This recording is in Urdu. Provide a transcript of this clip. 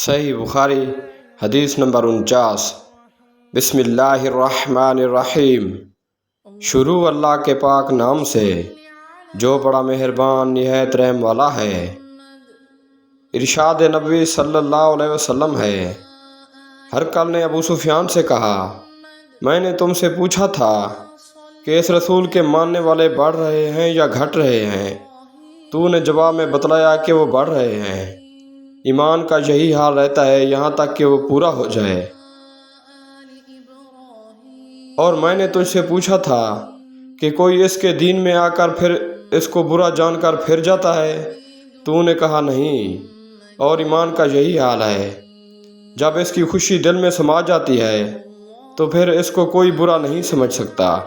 صحیح بخاری حدیث نمبر 49۔ بسم اللہ الرحمن الرحیم۔ شروع اللہ کے پاک نام سے جو بڑا مہربان نہایت رحم والا ہے۔ ارشاد نبوی صلی اللہ علیہ وسلم ہے، ہرقل نے ابو سفیان سے کہا، میں نے تم سے پوچھا تھا کہ اس رسول کے ماننے والے بڑھ رہے ہیں یا گھٹ رہے ہیں؟ تو نے جواب میں بتلایا کہ وہ بڑھ رہے ہیں۔ ایمان کا یہی حال رہتا ہے یہاں تک کہ وہ پورا ہو جائے۔ اور میں نے تجھ سے پوچھا تھا کہ کوئی اس کے دین میں آ کر پھر اس کو برا جان کر پھر جاتا ہے؟ تو نے کہا نہیں۔ اور ایمان کا یہی حال ہے، جب اس کی خوشی دل میں سما جاتی ہے تو پھر اس کو کوئی برا نہیں سمجھ سکتا۔